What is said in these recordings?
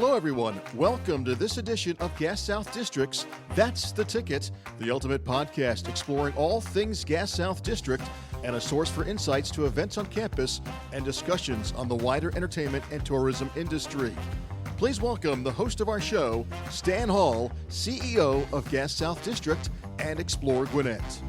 Hello, everyone. Welcome to this edition of Gas South District's That's the Ticket, the ultimate podcast exploring all things Gas South District and a source for insights to events on campus and discussions on the wider entertainment and tourism industry. Please welcome the host of our show, Stan Hall, CEO of Gas South District and Explore Gwinnett.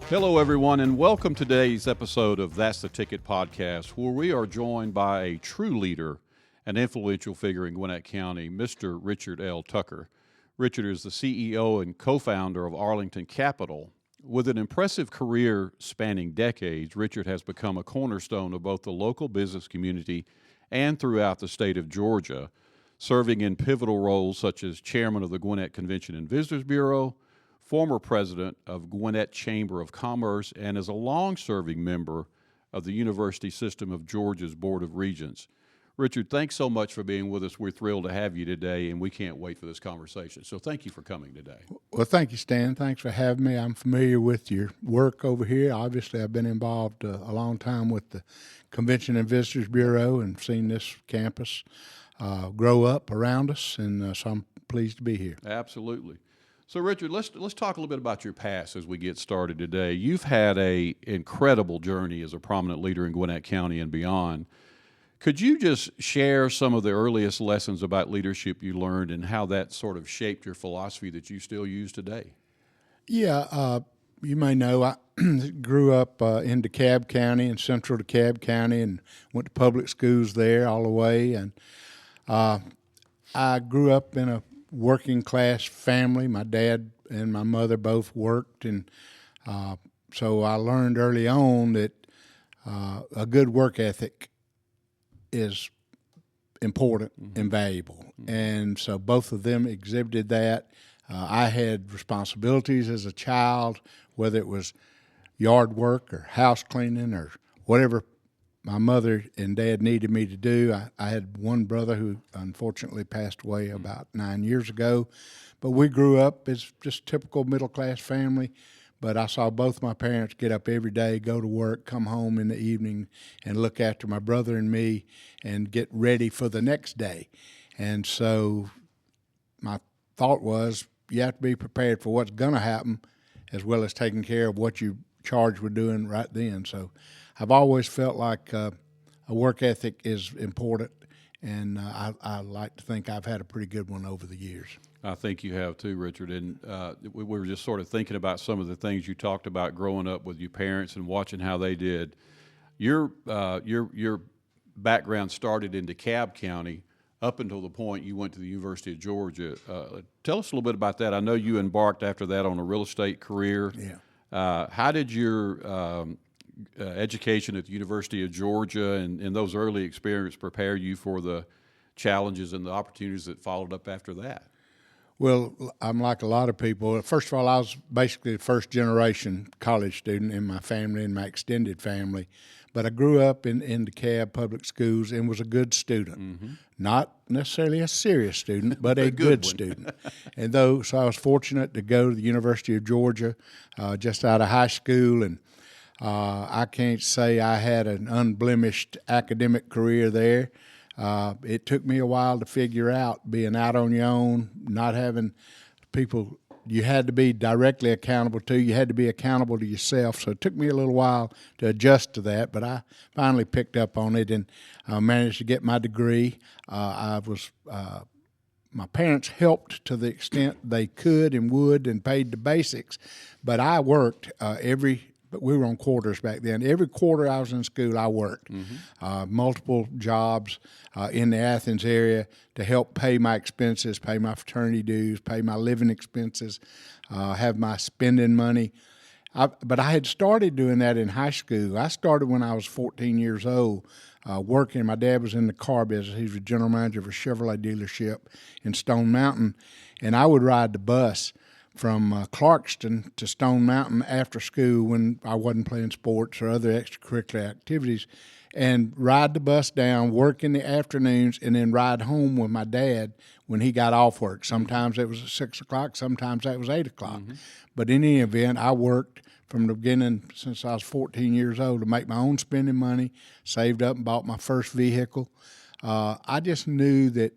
Hello, everyone, and welcome to today's episode of That's the Ticket podcast, where we are joined by a true leader and influential figure in Gwinnett County, Mr. Richard L. Tucker. Richard is the CEO and co-founder of Arlington Capital. With an impressive career spanning decades, Richard has become a cornerstone of both the local business community and throughout the state of Georgia, serving in pivotal roles such as chairman of the Gwinnett Convention and Visitors Bureau, former president of Gwinnett Chamber of Commerce, and as a long-serving member of the University System of Georgia's Board of Regents. Richard, thanks so much for being with us. We're thrilled to have you today, and we can't wait for this conversation. So thank you for coming today. Well, thank you, Stan. Thanks for having me. I'm familiar with your work over here. Obviously, I've been involved a long time with the Convention and Visitors Bureau and seen this campus grow up around us, and so I'm pleased to be here. Absolutely. So, Richard, let's talk a little bit about your past as we get started today. You've had an incredible journey as a prominent leader in Gwinnett County and beyond. Could you just share some of the earliest lessons about leadership you learned and how that sort of shaped your philosophy that you still use today? Yeah, you may know I grew up in DeKalb County and central DeKalb County and went to public schools there all the way. And I grew up in a working class family. My dad and my mother both worked, and so I learned early on that a good work ethic is important and valuable. And so both of them exhibited that. I had responsibilities as a child, whether it was yard work or house cleaning or whatever my mother and dad needed me to do. I had one brother who unfortunately passed away about 9 years ago, but we grew up as just typical middle-class family. But I saw both my parents get up every day, go to work, come home in the evening, and look after my brother and me and get ready for the next day. And so my thought was you have to be prepared for what's going to happen as well as taking care of what you're charged with doing right then. So I've always felt like a work ethic is important, and I like to think I've had a pretty good one over the years. I think you have too, Richard. And we were just sort of thinking about some of the things you talked about growing up with your parents and watching how they did. Your background started in DeKalb County up until the point you went to the University of Georgia. Tell us a little bit about that. I know you embarked after that on a real estate career. Yeah. How did your education at the University of Georgia and those early experiences prepare you for the challenges and the opportunities that followed up after that? Well, I'm like a lot of people. First of all, I was basically the first generation college student in my family and my extended family. But I grew up in DeKalb public schools and was a good student. Mm-hmm. Not necessarily a serious student, but a good student. And so I was fortunate to go to the University of Georgia just out of high school, and I can't say I had an unblemished academic career there. It took me a while to figure out being out on your own, not having people you had to be directly accountable to. You had to be accountable to yourself. So it took me a little while to adjust to that, but I finally picked up on it and managed to get my degree. My parents helped to the extent they could and would and paid the basics, but I worked but we were on quarters back then. Every quarter I was in school, I worked. Multiple jobs in the Athens area to help pay my expenses, pay my fraternity dues, pay my living expenses, have my spending money. But I had started doing that in high school. I started when I was 14 years old working. My dad was in the car business. He was a general manager of a Chevrolet dealership in Stone Mountain, and I would ride the bus from Clarkston to Stone Mountain after school when I wasn't playing sports or other extracurricular activities, and ride the bus down, work in the afternoons, and then ride home with my dad when he got off work. Sometimes it was at 6 o'clock, sometimes that was 8 o'clock. Mm-hmm. But in any event, I worked from the beginning since I was 14 years old to make my own spending money, saved up and bought my first vehicle. I just knew that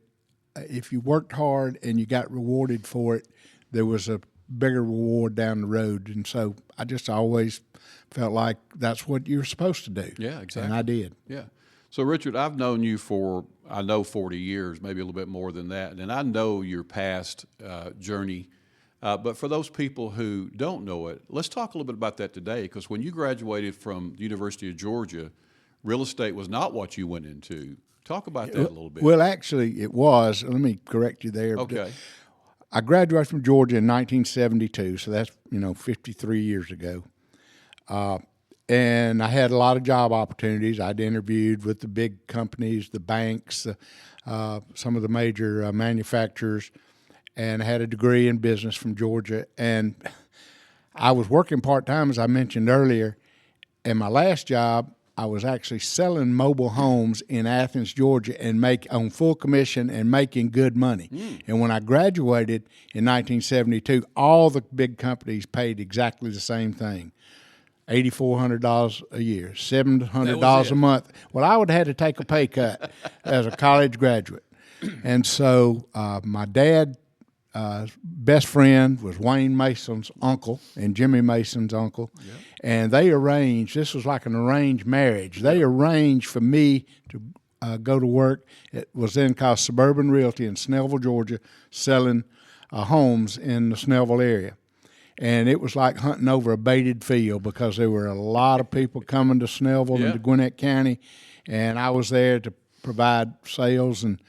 if you worked hard and you got rewarded for it, there was a bigger reward down the road. And so I just always felt like that's what you're supposed to do. Yeah, exactly. And I did. Yeah. So, Richard, I've known you for, 40 years, maybe a little bit more than that, and I know your past journey. But for those people who don't know it, let's talk a little bit about that today, because when you graduated from the University of Georgia, real estate was not what you went into. Talk about that a little bit. Well, actually, it was. Let me correct you there. Okay. I graduated from Georgia in 1972, so that's 53 years ago. And I had a lot of job opportunities. I'd interviewed with the big companies, the banks, some of the major manufacturers, and I had a degree in business from Georgia. And I was working part-time, as I mentioned earlier. And my last job, I was actually selling mobile homes in Athens, Georgia, and on full commission and making good money. And when I graduated in 1972, all the big companies paid exactly the same thing. $8,400 a year, $700 a month. Well, I would have had to take a pay cut as a college graduate. And so my dad's best friend was Wayne Mason's uncle and Jimmy Mason's uncle. Yep. And they arranged, this was like an arranged marriage. They arranged for me to go to work. It was then called Suburban Realty in Snellville, Georgia, selling homes in the Snellville area. And it was like hunting over a baited field because there were a lot of people coming to Snellville and to Gwinnett County, and I was there to provide sales. And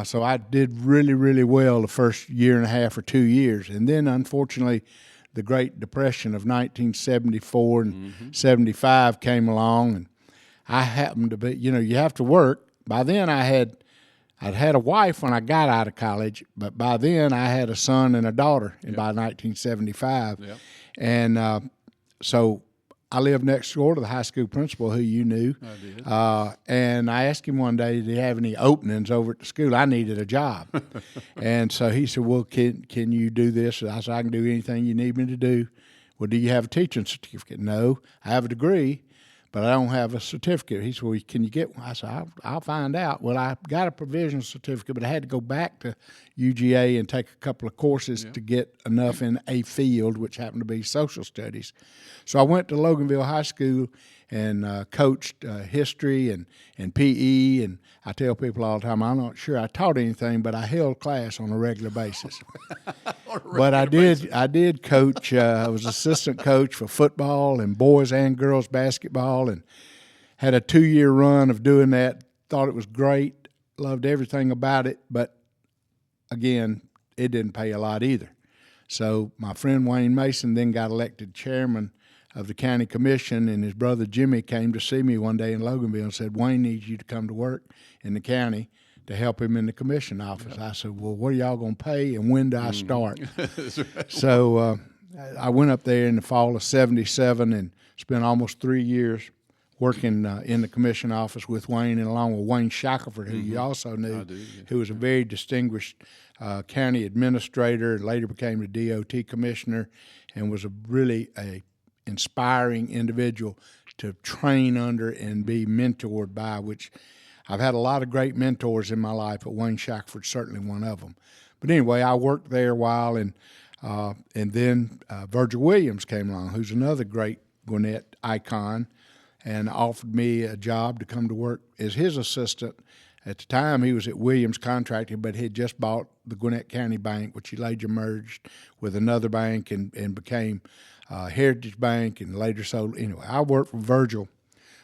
so I did really, really well the first year and a half or 2 years. And then, unfortunately, the Great Depression of 1974 and 75 came along, and I happened to be, you have to work. By then I'd had a wife when I got out of college, but by then I had a son and a daughter by 1975. Yep. And so I lived next door to the high school principal who you knew. I did. And I asked him one day, did he have any openings over at the school? I needed a job. And so he said, well, can you do this? I said, I can do anything you need me to do. Well, do you have a teaching certificate? No, I have a degree, but I don't have a certificate. He said, well, can you get one? I said, I'll find out. Well, I got a provisional certificate, but I had to go back to UGA and take a couple of courses to get enough in a field, which happened to be social studies. So I went to Loganville High School and coached history and PE, and I tell people all the time, I'm not sure I taught anything, but I held class on a regular basis. But I did coach. I was assistant coach for football and boys and girls basketball, and had a 2-year run of doing that. Thought it was great, loved everything about it, but again, it didn't pay a lot either. So my friend Wayne Mason then got elected chairman of the county commission, and his brother Jimmy came to see me one day in Loganville and said, Wayne needs you to come to work in the county to help him in the commission office. I said, well, what are y'all going to pay, and when do I start? So I went up there in the fall of 77 and spent almost 3 years working in the commission office with Wayne, and along with Wayne Shackelford, who you also knew, who was a very distinguished county administrator, and later became the DOT commissioner, and was really a inspiring individual to train under and be mentored by, which I've had a lot of great mentors in my life, but Wayne Shackelford's certainly one of them. But anyway, I worked there a while, and then Virgil Williams came along, who's another great Gwinnett icon, and offered me a job to come to work as his assistant. At the time, he was at Williams Contracting, but he had just bought the Gwinnett County Bank, which he later merged with another bank and became Heritage Bank, and later sold. Anyway, I worked for Virgil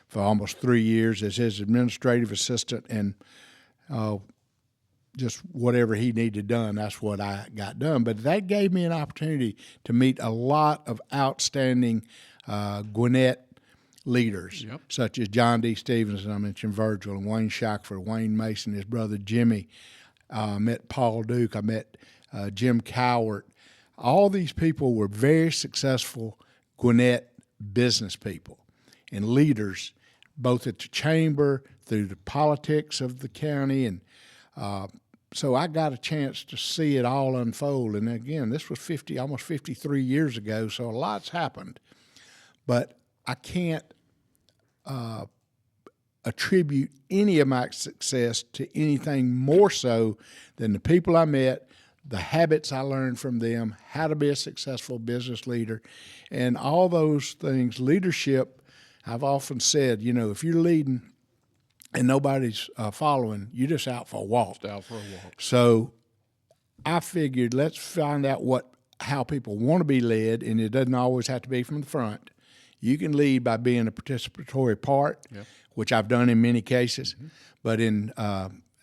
for almost 3 years as his administrative assistant, and just whatever he needed done, that's what I got done. But that gave me an opportunity to meet a lot of outstanding Gwinnett leaders, such as John D. Stevens, and I mentioned Virgil, and Wayne Shackelford, Wayne Mason, his brother Jimmy. I met Paul Duke. I met Jim Cowart. All these people were very successful Gwinnett business people and leaders, both at the chamber, through the politics of the county. And so I got a chance to see it all unfold. And again, this was almost 53 years ago, so a lot's happened. but I can't attribute any of my success to anything more so than the people I met, the habits I learned from them, how to be a successful business leader, and all those things. Leadership, I've often said, if you're leading and nobody's following, you're just out for a walk. Just out for a walk. So I figured, let's find out how people want to be led, and it doesn't always have to be from the front. You can lead by being a participatory part, which I've done in many cases. Mm-hmm. But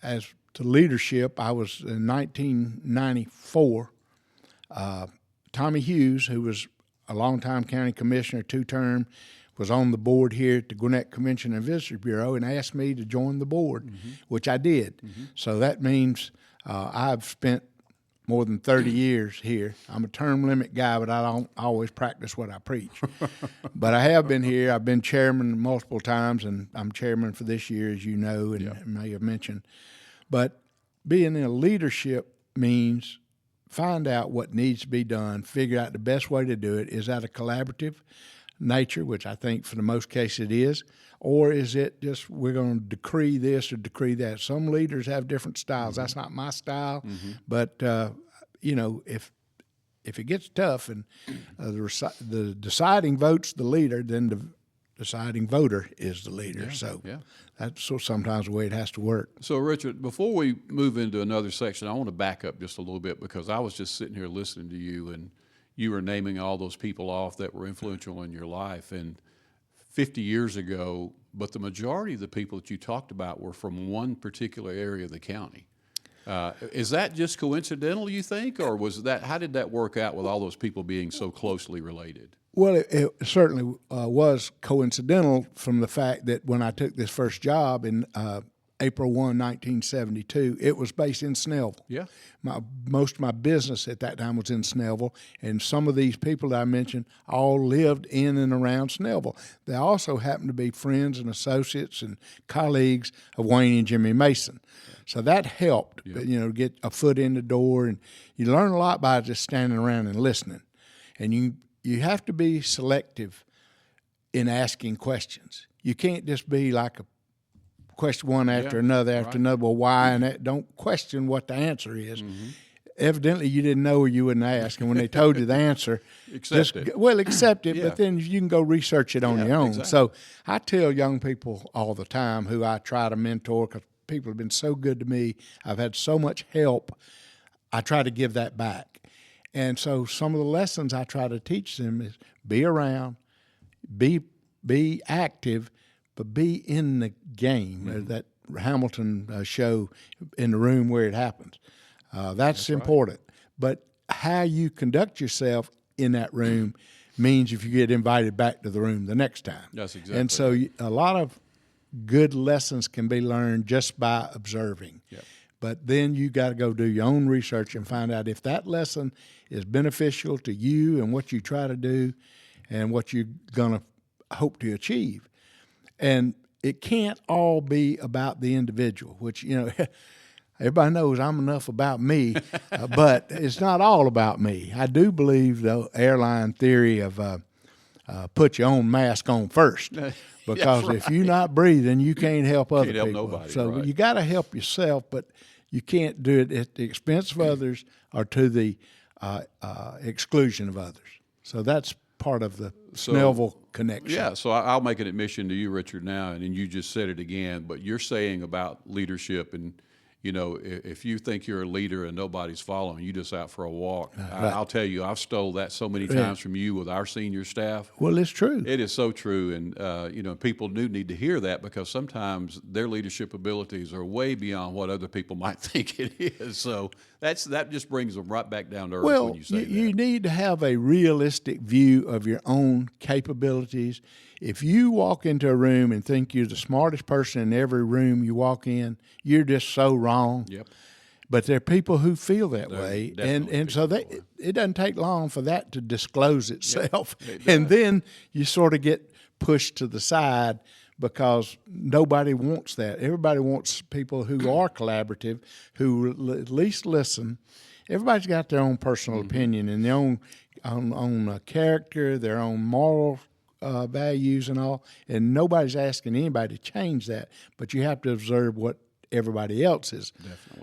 as to leadership, I was in 1994. Tommy Hughes, who was a longtime county commissioner, 2-term, was on the board here at the Gwinnett Convention and Visitors Bureau and asked me to join the board, which I did. So that means I've spent more than 30 years here. I'm a term limit guy, but I don't always practice what I preach. But I have been here. I've been chairman multiple times, and I'm chairman for this year, as you know, and may have mentioned. But being in leadership means find out what needs to be done, figure out the best way to do it. Is that a collaborative nature, which I think for the most case it is, or is it just we're going to decree this or decree that? Some leaders have different styles. That's not my style, but if it gets tough and the deciding vote's the leader, then the deciding voter is the leader. That's sometimes the way it has to work. So, Richard, before we move into another section, I want to back up just a little bit because I was just sitting here listening to you, and you were naming all those people off that were influential in your life. And 50 years ago, but the majority of the people that you talked about were from one particular area of the county. Is that just coincidental, you think, or how did that work out with all those people being so closely related? Well, it certainly was coincidental from the fact that when I took this first job in April 1, 1972, it was based in Snellville. Yeah. Most of my business at that time was in Snellville, and some of these people that I mentioned all lived in and around Snellville. They also happened to be friends and associates and colleagues of Wayne and Jimmy Mason. So that helped, get a foot in the door, and you learn a lot by just standing around and listening. And you have to be selective in asking questions. You can't just be like a question one after another after another. Well, why? And that, don't question what the answer is. Evidently, you didn't know or you wouldn't ask. And when they told you the answer, accept it. But then you can go research it on your own. Exactly. So I tell young people all the time who I try to mentor, because people have been so good to me. I've had so much help. I try to give that back. And so some of the lessons I try to teach them is be around, be active, but be in the game. That Hamilton show, In the Room Where It Happens. That's important. Right. But how you conduct yourself in that room means if you get invited back to the room the next time. That's exactly. And so a lot of good lessons can be learned just by observing. Yep. But then you got to go do your own research and find out if that lesson is beneficial to you and what you try to do and what you're going to hope to achieve. And it can't all be about the individual, which, everybody knows I'm enough about me, but it's not all about me. I do believe the airline theory of put your own mask on first, because if you're not breathing, you can't help other people. Nobody, so right. You got to help yourself, but you can't do it at the expense of others or to the exclusion of others. So that's part of the Snellville connection. Yeah, so I'll make an admission to you, Richard, now, and you just said it again, but you're saying about leadership, and if you think you're a leader and nobody's following, you just out for a walk. Right. I'll tell you, I've stole that so many times from you with our senior staff. Well, it's true. It is so true, and people do need to hear that, because sometimes their leadership abilities are way beyond what other people might think it is. So that just brings them right back down to earth when you say that. You need to have a realistic view of your own capabilities. If you walk into a room and think you're the smartest person in every room you walk in, you're just so wrong. Yep. But there are people who feel that way, and so it doesn't take long for that to disclose itself. Yep, it and then you sort of get pushed to the side, because nobody wants that. Everybody wants people who are collaborative, who at least listen. Everybody's got their own personal opinion and their own character, their own moral values and all, and nobody's asking anybody to change that, but you have to observe what everybody else is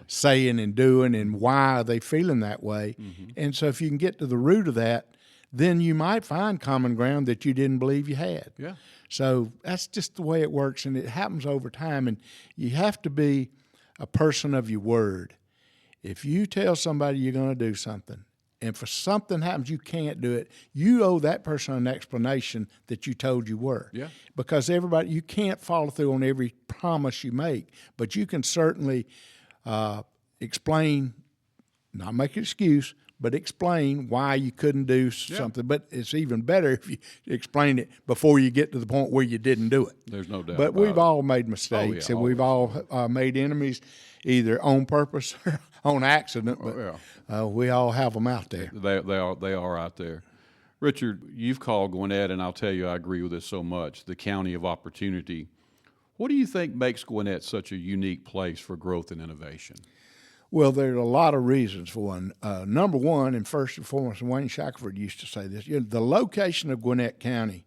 saying and doing and why are they feeling that way. And so if you can get to the root of that, then you might find common ground that you didn't believe you had. Yeah. So that's just the way it works, and it happens over time, and you have to be a person of your word. If you tell somebody you're going to do something, and for something happens you can't do it, you owe that person an explanation that you told you were. Yeah. Because you can't follow through on every promise you make, but you can certainly explain, not make an excuse, but explain why you couldn't do something. But it's even better if you explain it before you get to the point where you didn't do it. There's no doubt. But we've all made mistakes, and we've all made enemies either on purpose or on accident, but we all have them out there. They are out there. Richard, you've called Gwinnett, and I'll tell you I agree with this so much, the county of opportunity. What do you think makes Gwinnett such a unique place for growth and innovation? Well, there are a lot of reasons for one. Number one, and first and foremost, Wayne Shackelford used to say this, the location of Gwinnett County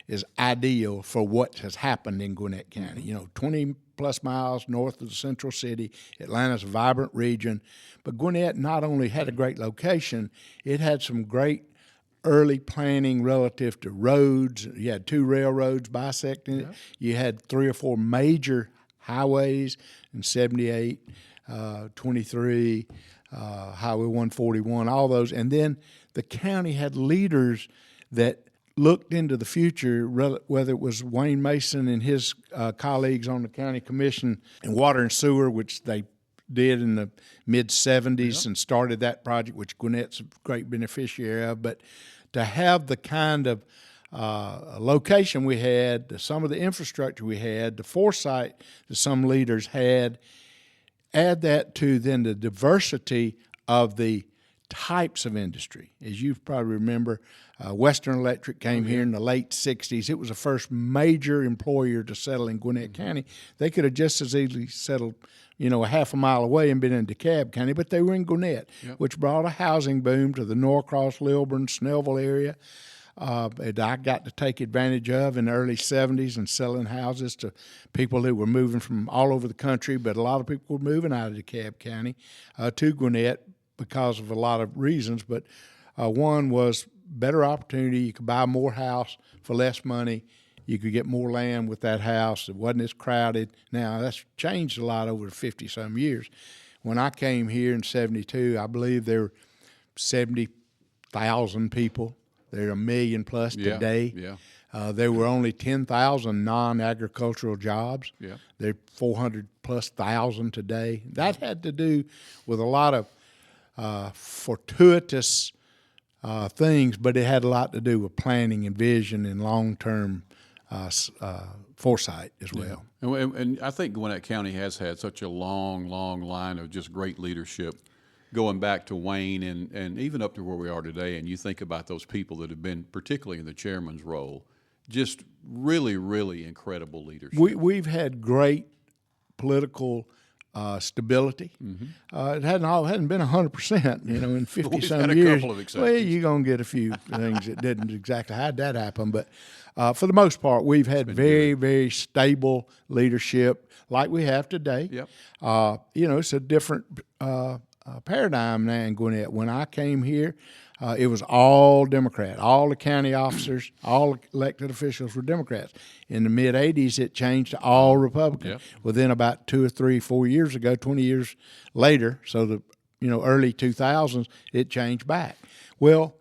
is ideal for what has happened in Gwinnett County. 20 plus miles north of the central city. Atlanta's a vibrant region. But Gwinnett not only had a great location, it had some great early planning relative to roads. You had 2 railroads bisecting it. You had 3 or 4 major highways in 78, 23, Highway 141, all those. And then the county had leaders that looked into the future, whether it was Wayne Mason and his colleagues on the county commission in water and sewer, which they did in the mid-'70s and started that project, which Gwinnett's a great beneficiary of. But to have the kind of location we had, some of the infrastructure we had, the foresight that some leaders had, add that to then the diversity of the types of industry. As you probably remember, Western Electric came here in the late 60s. It was the first major employer to settle in Gwinnett County. They could have just as easily settled, a half a mile away and been in DeKalb County, but they were in Gwinnett, which brought a housing boom to the Norcross, Lilburn, Snellville area. And I got to take advantage of in the early 70s and selling houses to people who were moving from all over the country, but a lot of people were moving out of DeKalb County to Gwinnett because of a lot of reasons. But one was better opportunity. You could buy more house for less money. You could get more land with that house. It wasn't as crowded. Now, that's changed a lot over 50-some years. When I came here in 72, I believe there were 70,000 people. There are 1 million plus today. There were only 10,000 non-agricultural jobs. There are 400 plus thousand today. That had to do with a lot of fortuitous things, but it had a lot to do with planning and vision and long-term foresight as well. And I think Gwinnett County has had such a long line of just great leadership going back to Wayne and even up to where we are today. And you think about those people that have been, particularly in the chairman's role, just really, really incredible leadership. We've had great political stability. It hadn't been 100%, in 50-some years. Couple of exceptions. Well, you're going to get a few things that didn't exactly had that happen. But for the most part, we've had very, very stable leadership like we have today. It's a different paradigm now in Gwinnett. When I came here, it was all Democrat. All the county officers, all elected officials were Democrats. In the mid-'80s, it changed to all Republican. Within about 2 or 3, 4 years ago, 20 years later, so the early 2000s, it changed back. Well,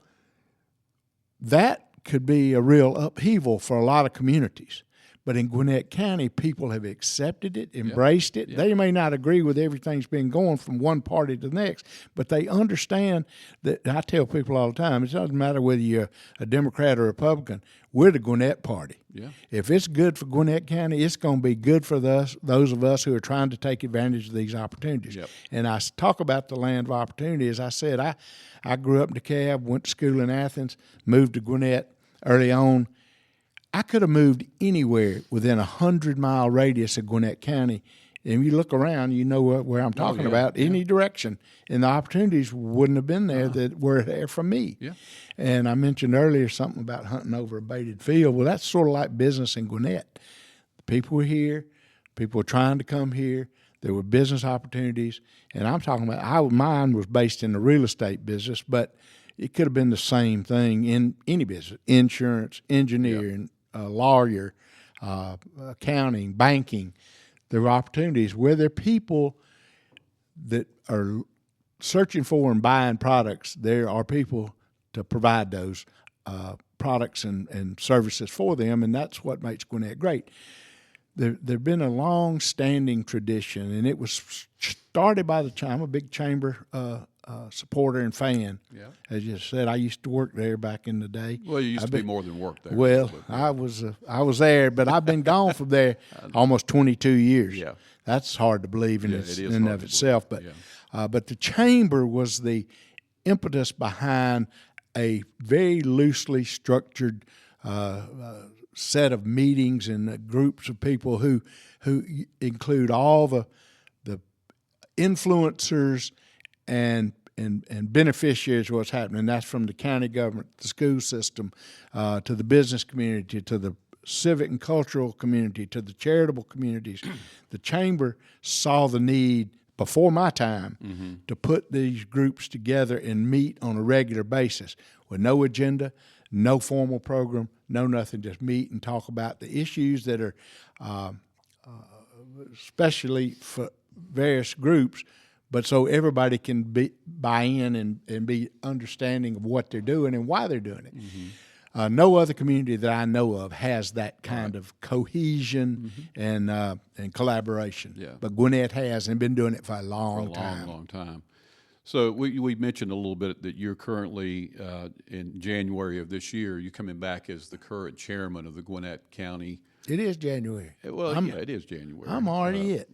that could be a real upheaval for a lot of communities. But in Gwinnett County, people have accepted it, embraced it. They may not agree with everything that's been going from one party to the next, but they understand that. I tell people all the time, it doesn't matter whether you're a Democrat or Republican, we're the Gwinnett party. If it's good for Gwinnett County, it's going to be good for those of us who are trying to take advantage of these opportunities. And I talk about the land of opportunity. As I said, I grew up in DeKalb, went to school in Athens, moved to Gwinnett early on. I could have moved anywhere within a 100-mile radius of Gwinnett County And you look around, you know where I'm talking about, any direction. And the opportunities wouldn't have been there that were there for me. Yeah. And I mentioned earlier something about hunting over a baited field. Well, that's sort of like business in Gwinnett. People were here. People were trying to come here. There were business opportunities. And I'm talking about, mine was based in the real estate business, but it could have been the same thing in any business: insurance, engineering, lawyer, accounting, banking. There are opportunities where there are people that are searching for and buying products. There are people to provide those products and services for them, and that's what makes Gwinnett great. There've been a long-standing tradition, and it was started by I'm a big chamber supporter and fan. Yeah. As you said, I used to work there back in the day. Well, you used to be more than work there. Well, I was there, but I've been gone from there almost 22 years. Yeah. That's hard to believe in and of itself. But but the chamber was the impetus behind a very loosely structured set of meetings and groups of people who include all the influencers and beneficiaries of what's happening. That's from the county government, the school system, to the business community, to the civic and cultural community, to the charitable communities. The chamber saw the need before my time to put these groups together and meet on a regular basis with no agenda, no formal program, no nothing, just meet and talk about the issues that are especially for various groups, but so everybody can buy in and be understanding of what they're doing and why they're doing it. No other community that I know of has that kind of cohesion and collaboration. Yeah. But Gwinnett has, and been doing it for a long time. Long time. So we mentioned a little bit that you're currently, in January of this year, you're coming back as the current chairman of the Gwinnett County. It is January. Well, it is January. I'm already it.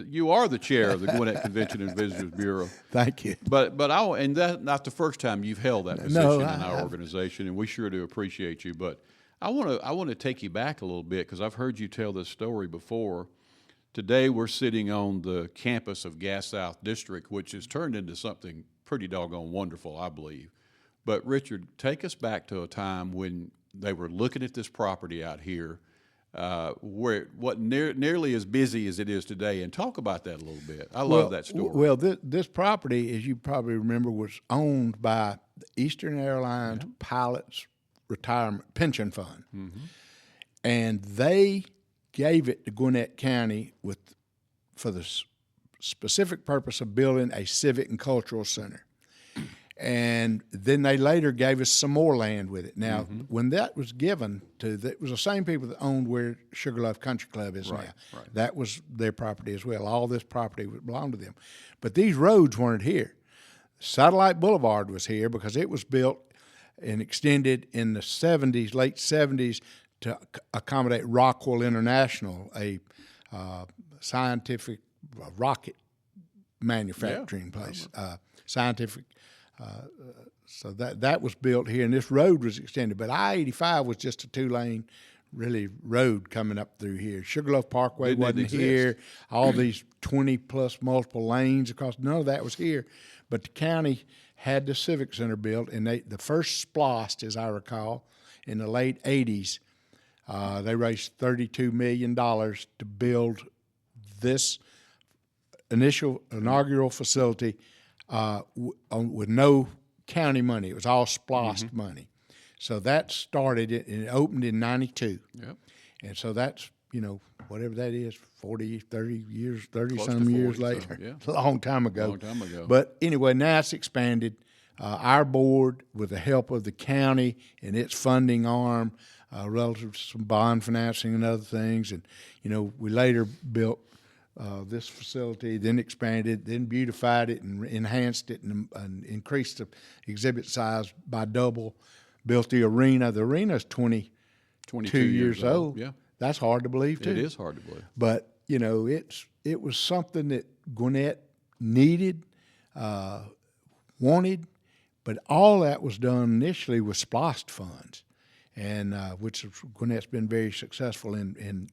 You are the chair of the Gwinnett Convention and Visitors Bureau. Thank you. But that's not the first time you've held that position in our organization, and we sure do appreciate you. But I want to take you back a little bit, because I've heard you tell this story before. Today we're sitting on the campus of Gas South District, which has turned into something pretty doggone wonderful, I believe. But Richard, take us back to a time when they were looking at this property out here, where it wasn't nearly as busy as it is today, and talk about that a little bit. I love that story. Well, this property, as you probably remember, was owned by the Eastern Airlines Pilots Retirement Pension Fund, and they gave it to Gwinnett County for the specific purpose of building a civic and cultural center. And then they later gave us some more land with it. Now, when that was given it was the same people that owned where Sugarloaf Country Club is now. Right. That was their property as well. All this property belonged to them. But these roads weren't here. Satellite Boulevard was here because it was built and extended in the 70s, late 70s, to accommodate Rockwell International, a scientific rocket manufacturing place, scientific. So that was built here, and this road was extended. But I-85 was just a two-lane, really, road coming up through here. Sugarloaf Parkway wasn't here. All these 20-plus multiple lanes across, none of that was here. But the county had the Civic Center built, and the first SPLOST, as I recall, in the late 80s, they raised $32 million to build this inaugural facility with no county money. It was all SPLOST money. So that started it, and it opened in 92. Yep. And so that's, whatever that is, 40, 30 years, 30-some 40, years so, later. yeah. A long time ago. Long time ago. But anyway, now it's expanded. Our board, with the help of the county and its funding arm, relative to some bond financing and other things, and, we later built this facility, then expanded, then beautified it and enhanced it and increased the exhibit size by double, built the arena. The arena is 22 years old. Yeah. That's hard to believe, too. It is hard to believe. But, it was something that Gwinnett needed, wanted, but all that was done initially with SPLOST funds, and which Gwinnett's been very successful in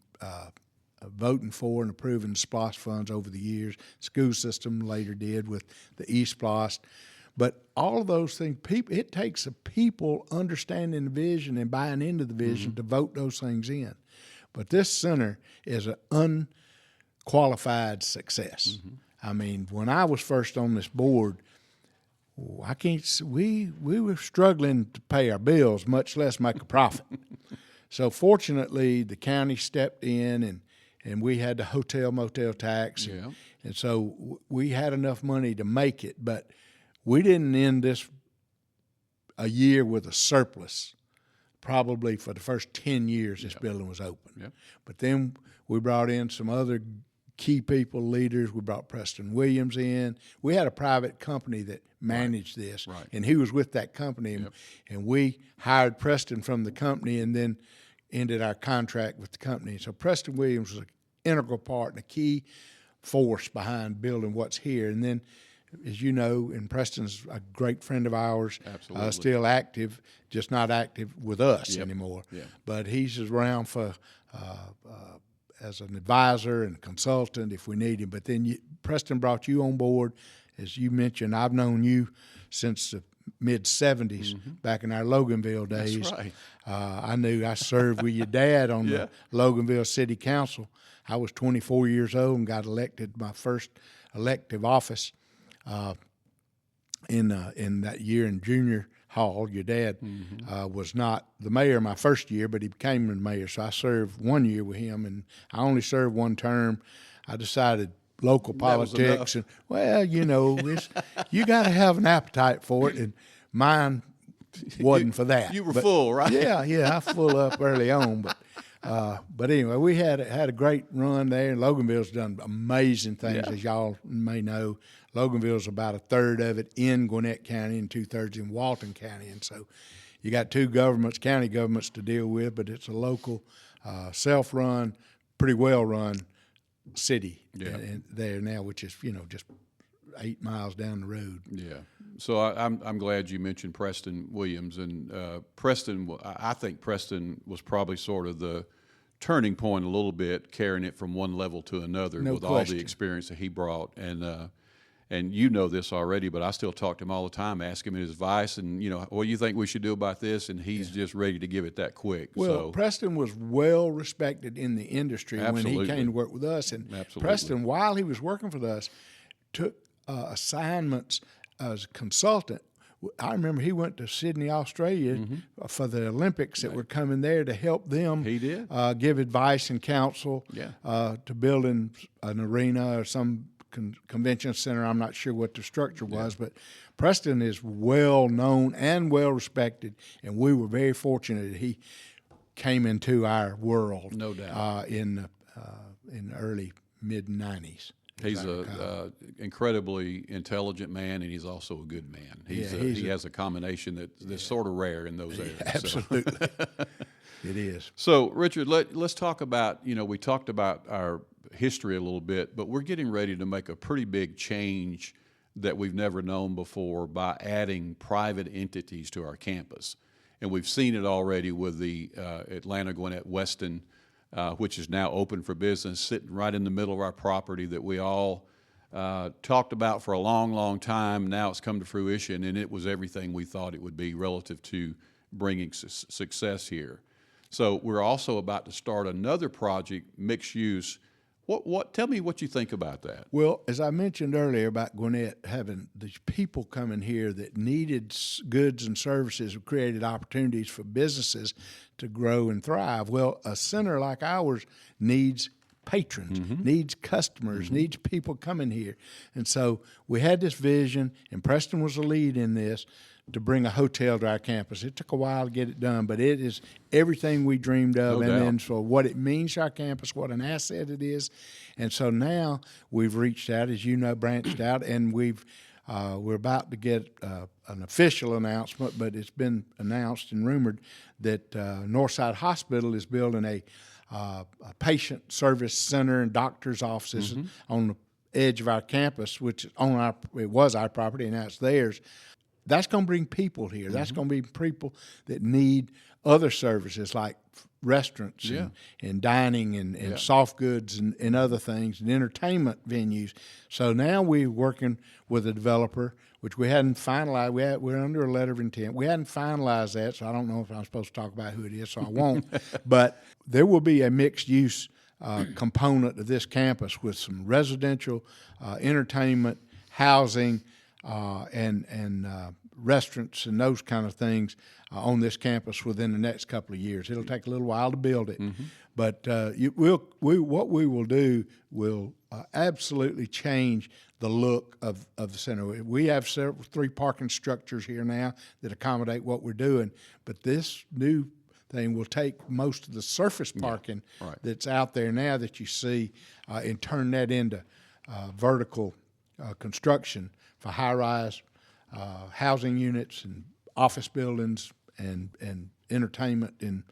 voting for and approving the SPLOST funds over the years. School system later did with the eSPLOST. But all of those things, it takes the people understanding the vision and buying into the vision to vote those things in. But this center is an unqualified success. I mean, when I was first on this board, we were struggling to pay our bills, much less make a profit. So fortunately, the county stepped in and we had the hotel motel tax. And so we had enough money to make it, but we didn't end a year with a surplus, probably for the first 10 years this building was open. But then we brought in some other key people, leaders. We brought Preston Williams in. We had a private company that managed this, and he was with that company. And we hired Preston from the company and then ended our contract with the company. So Preston Williams was an integral part and a key force behind building what's here. And then, as you know, and Preston's a great friend of ours, still active, just not active with us anymore. But he's around for as an advisor and consultant if we need him. But then Preston brought you on board. As you mentioned, I've known you since the mid-'70s, back in our Loganville days. That's right. I served with your dad on the Loganville City Council. I was 24 years old and got elected my first elective office in that year in junior hall. Your dad was not the mayor my first year, but he became the mayor. So I served 1 year with him, and I only served one term. I decided local politics, and well, you know, you got to have an appetite for it, and mine wasn't for that. You were full, right? Yeah, I full up early on, but anyway, we had a great run there, and Loganville's done amazing things, as y'all may know. Loganville's about a third of it in Gwinnett County and 2/3 in Walton County, and so you got two governments, county governments to deal with, but it's a local, self-run, pretty well-run city there now, which is, you know, just 8 miles down the road. So I'm glad you mentioned Preston Williams, and I think Preston was probably sort of the turning point a little bit, carrying it from one level to another with all the experience that he brought. And you know this already, but I still talk to him all the time, ask him his advice, and, you know, what do you think we should do about this? And he's just ready to give it that quick. Well, Preston was well respected in the industry when he came to work with us. And Preston, while he was working for us, took assignments as a consultant. I remember he went to Sydney, Australia for the Olympics that were coming there to help them. He did. Give advice and counsel to building an arena or some convention center. I'm not sure what the structure was, but Preston is well known and well respected, and we were very fortunate that he came into our world. No doubt. In the early mid-'90s. He's an incredibly intelligent man, and he's also a good man. He has a combination that's sort of rare in those areas. Absolutely. It is. So, Richard, let's talk about, you know, we talked about our history a little bit, but we're getting ready to make a pretty big change that we've never known before by adding private entities to our campus. And we've seen it already with the Atlanta Gwinnett Weston, which is now open for business, sitting right in the middle of our property that we all talked about for a long, long time. Now it's come to fruition, and it was everything we thought it would be relative to bringing success here. So we're also about to start another project, mixed use. Tell me what you think about that. Well, as I mentioned earlier about Gwinnett having these people coming here that needed goods and services, created opportunities for businesses to grow and thrive. Well, a center like ours needs patrons, needs customers, needs people coming here. And so we had this vision, and Preston was the lead in this, to bring a hotel to our campus. It took a while to get it done, but it is everything we dreamed of, then for what it means to our campus, what an asset it is. And so now we've reached out, as you know, branched out, and we're about to get an official announcement, but it's been announced and rumored that Northside Hospital is building a patient service center and doctor's offices on the edge of our campus, which it was our property, and now it's theirs. That's going to bring people here. That's going to be people that need other services like restaurants and dining and soft goods and other things and entertainment venues. So now we're working with a developer, which we hadn't finalized. We're under a letter of intent. We hadn't finalized that, so I don't know if I'm supposed to talk about who it is, so I won't. But there will be a mixed-use component of this campus with some residential, entertainment, housing, and restaurants and those kind of things on this campus within the next couple of years. It'll take a little while to build it, but what we will do will absolutely change the look of the center. We have three parking structures here now that accommodate what we're doing, but this new thing will take most of the surface parking that's out there now that you see and turn that into vertical construction for high-rise housing units and office buildings and entertainment and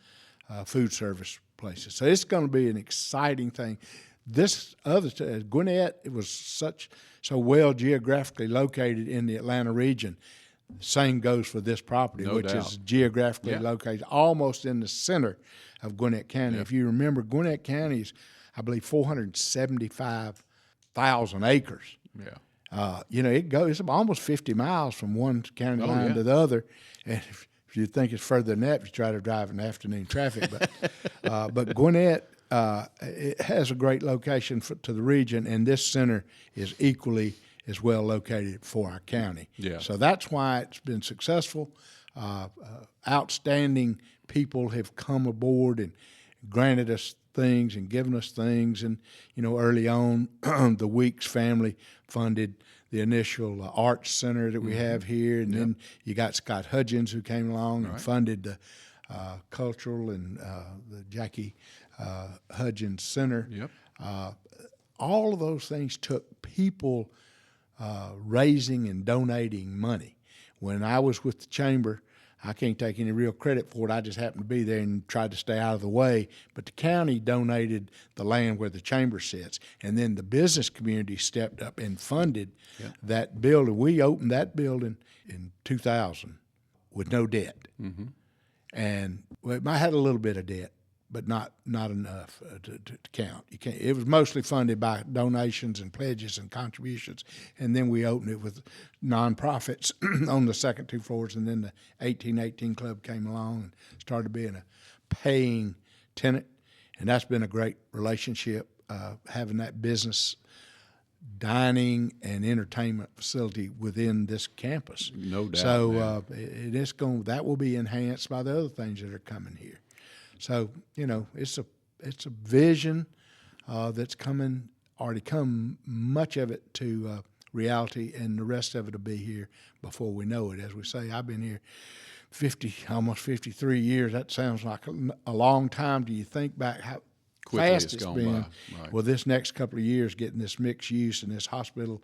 food service places. So it's going to be an exciting thing. This other Gwinnett, it was so well geographically located in the Atlanta region. Same goes for this property, which is geographically located almost in the center of Gwinnett County. If you remember, Gwinnett County is, I believe, 475,000 acres. It's almost 50 miles from one county line to the other. And if you think it's further than that, if you try to drive in afternoon traffic. But Gwinnett, it has a great location to the region, and this center is equally as well located for our county. So that's why it's been successful. Outstanding people have come aboard and granted us things and given us things. And, early on, the Weeks family funded the initial arts center that we have here. And then you got Scott Hudgens, who came along and funded the cultural and the Jackie Hudgens Center. All of those things took people raising and donating money. When I was with the chamber, I can't take any real credit for it. I just happened to be there and tried to stay out of the way. But the county donated the land where the chamber sits. And then the business community stepped up and funded that building. We opened that building in 2000 with no debt. And it might have had a little bit of debt, but not enough to count. You can't. It was mostly funded by donations and pledges and contributions, and then we opened it with nonprofits on the second two floors, and then the 1818 Club came along and started being a paying tenant, and that's been a great relationship, having that business, dining, and entertainment facility within this campus. No doubt. So that will be enhanced by the other things that are coming here. So, it's a vision that's already come, much of it to reality, and the rest of it will be here before we know it. As we say, I've been here almost 53 years. That sounds like a long time. Do you think back how quickly fast it's been? Right. Well, this next couple of years, getting this mixed use and this hospital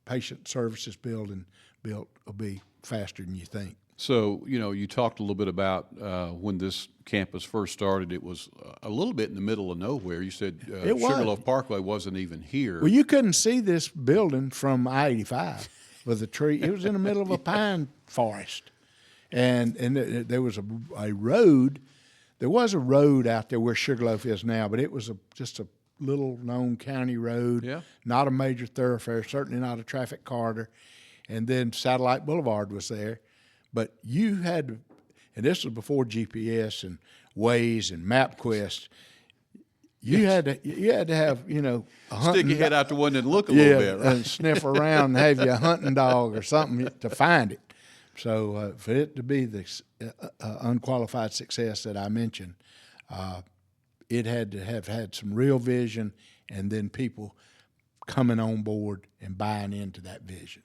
patient services building built will be faster than you think. So, you talked a little bit about when this campus first started, it was a little bit in the middle of nowhere. You said Sugarloaf Parkway wasn't even here. Well, you couldn't see this building from I-85 with a tree. It was in the middle of a pine forest. And there was a road. There was a road out there where Sugarloaf is now, but it was just a little known county road, not a major thoroughfare, certainly not a traffic corridor. And then Satellite Boulevard was there. But you had to, and this was before GPS and Waze and MapQuest. You had to have, a hunting stick your head out the window and look a little bit, right? And sniff around and have you a hunting dog or something to find it. So for it to be the unqualified success that I mentioned, it had to have had some real vision, and then people coming on board and buying into that vision.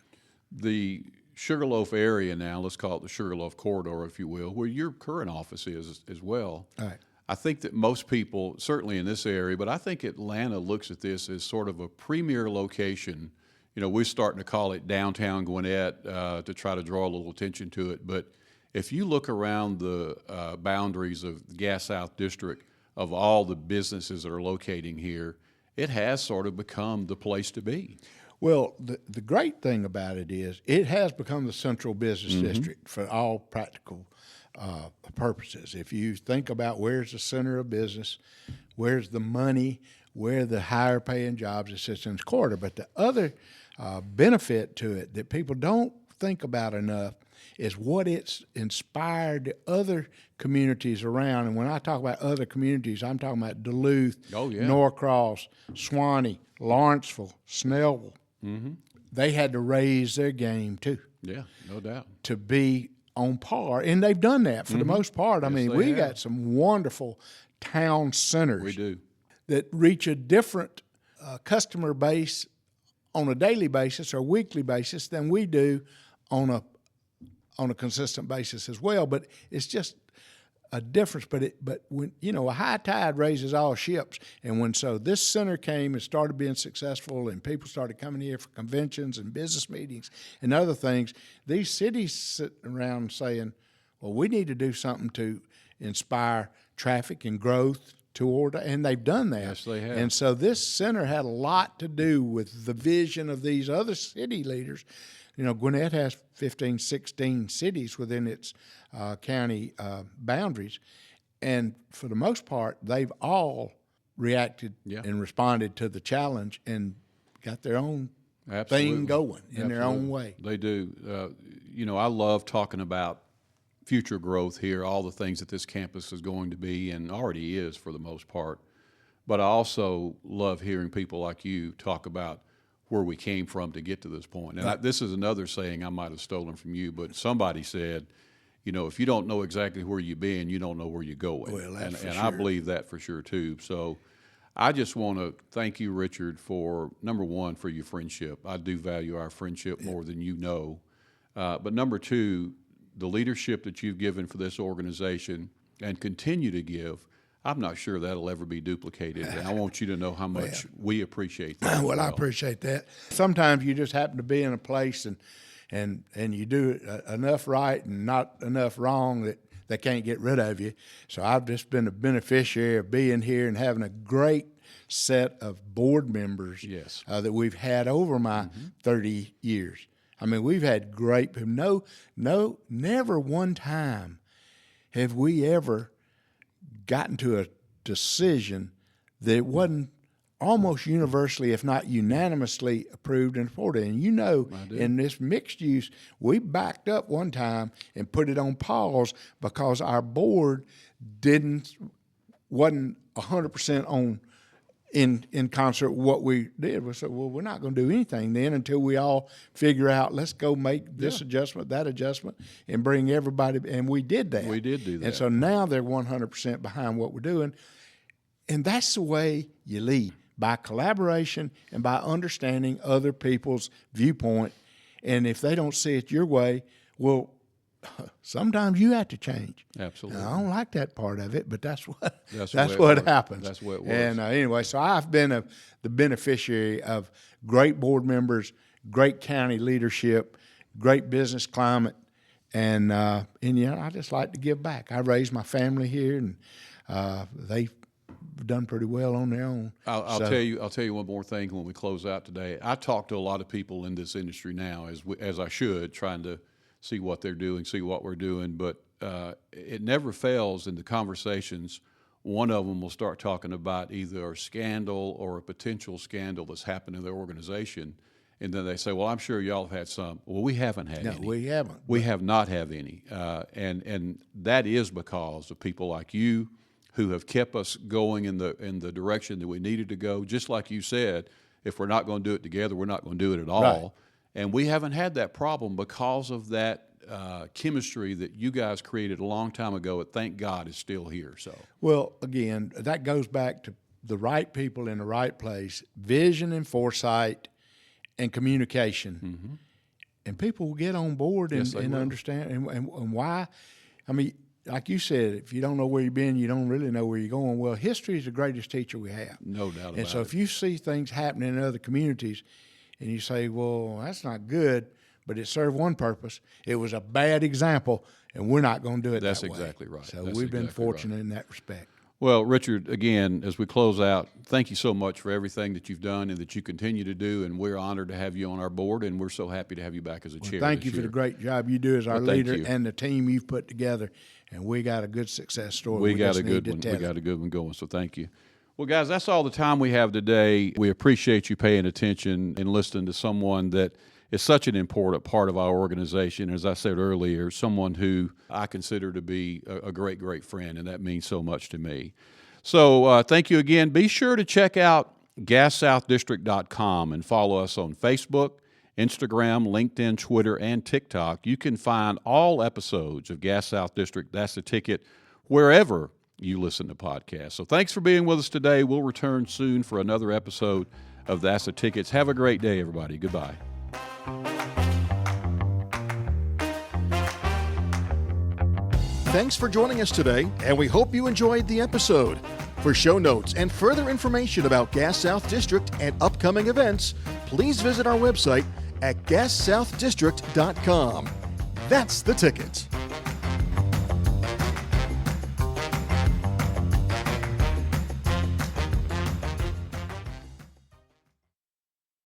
The Sugarloaf area now, let's call it the Sugarloaf corridor, if you will, where your current office is as well. All right. I think that most people, certainly in this area, but I think Atlanta looks at this as sort of a premier location. We're starting to call it downtown Gwinnett to try to draw a little attention to it. But if you look around the boundaries of the Gas South District, of all the businesses that are locating here, it has sort of become the place to be. Well, the great thing about it is it has become the central business district for all practical purposes. If you think about where's the center of business, where's the money, where the higher paying jobs, it sits in the corridor. But the other benefit to it that people don't think about enough is what it's inspired other communities around. And when I talk about other communities, I'm talking about Duluth, Norcross, Swanee, Lawrenceville, Snellville. Mm-hmm. They had to raise their game too. Yeah, no doubt. To be on par, and they've done that for the most part. I mean, we got some wonderful town centers. We do. That reach a different customer base on a daily basis or weekly basis than we do on a consistent basis as well. But it's just a difference. But when a high tide raises all ships, and when this center came and started being successful, and people started coming here for conventions and business meetings and other things, these cities sitting around saying, "Well, we need to do something to inspire traffic and growth." And they've done that. Yes, they have. And so this center had a lot to do with the vision of these other city leaders. Gwinnett has 15, 16 cities within its county boundaries. And for the most part, they've all reacted and responded to the challenge and got their own thing going in their own way. They do. I love talking about future growth here, all the things that this campus is going to be and already is for the most part. But I also love hearing people like you talk about where we came from to get to this point. And this is another saying I might have stolen from you, but somebody said, if you don't know exactly where you've been, you don't know where you're going. Well, that's for and sure. I believe that for sure too. So I just want to thank you, Richard, for number one, for your friendship. I do value our friendship more than you know. But number two, the leadership that you've given for this organization and continue to give, I'm not sure that'll ever be duplicated. And I want you to know how much we appreciate that. Well, I appreciate that. Sometimes you just happen to be in a place and you do enough right and not enough wrong that they can't get rid of you. So I've just been a beneficiary of being here and having a great set of board members that we've had over my 30 years. I mean, we've had great people. Never one time have we ever gotten to a decision that wasn't almost universally, if not unanimously, approved and supported. And in this mixed use, we backed up one time and put it on pause because our board wasn't 100% on in concert with what we did. We said, well, we're not going to do anything then until we all figure out, let's go make this adjustment, that adjustment, and bring everybody. And we did that. We did do that. And so now they're 100% behind what we're doing. And that's the way you lead, by collaboration and by understanding other people's viewpoint. And if they don't see it your way, well, sometimes you have to change. Absolutely. Now, I don't like that part of it, but that's what what happens. That's what it was. And anyway, so I've been the beneficiary of great board members, great county leadership, great business climate, and I just like to give back. I raised my family here, and they've done pretty well on their own. I'll tell you one more thing when we close out today. I talk to a lot of people in this industry now, as I should, trying to see what they're doing, see what we're doing. But it never fails in the conversations. One of them will start talking about either a scandal or a potential scandal that's happened in their organization. And then they say, well, I'm sure y'all have had some. Well, we haven't had any. No, we haven't. We have not had any. And that is because of people like you who have kept us going in the direction that we needed to go. Just like you said, if we're not going to do it together, we're not going to do it at all. Right. And we haven't had that problem because of that chemistry that you guys created a long time ago. And thank God is still here. So, well, again, that goes back to the right people in the right place, vision and foresight and communication. Mm-hmm. And people will get on board and understand and why. I mean, like you said, if you don't know where you've been, you don't really know where you're going. Well, history is the greatest teacher we have. No doubt about it. And so if you see things happening in other communities and you say, well, that's not good, but it served one purpose, it was a bad example, and we're not going to do it That's that way. exactly right. So That's we've been exactly fortunate right. in that respect. Well, Richard, again, as we close out, thank you so much for everything that you've done and that you continue to do, and we're honored to have you on our board, and we're so happy to have you back as a chair. Thank you this for the year. great job you do as our Well, thank leader you. and the team you've put together, and we got a good success story. We got just a good need to one. tell We it. got a good one going, so thank you. Well, guys, that's all the time we have today. We appreciate you paying attention and listening to someone that is such an important part of our organization. As I said earlier, someone who I consider to be a great, great friend, and that means so much to me. So thank you again. Be sure to check out GasSouthDistrict.com and follow us on Facebook, Instagram, LinkedIn, Twitter, and TikTok. You can find all episodes of Gas South District, That's the Ticket, wherever you listen to podcasts. So thanks for being with us today. We'll return soon for another episode of That's the Tickets. Have a great day, everybody. Goodbye. Thanks for joining us today, and we hope you enjoyed the episode. For show notes and further information about Gas South District and upcoming events, please visit our website at GasSouthDistrict.com. That's the ticket.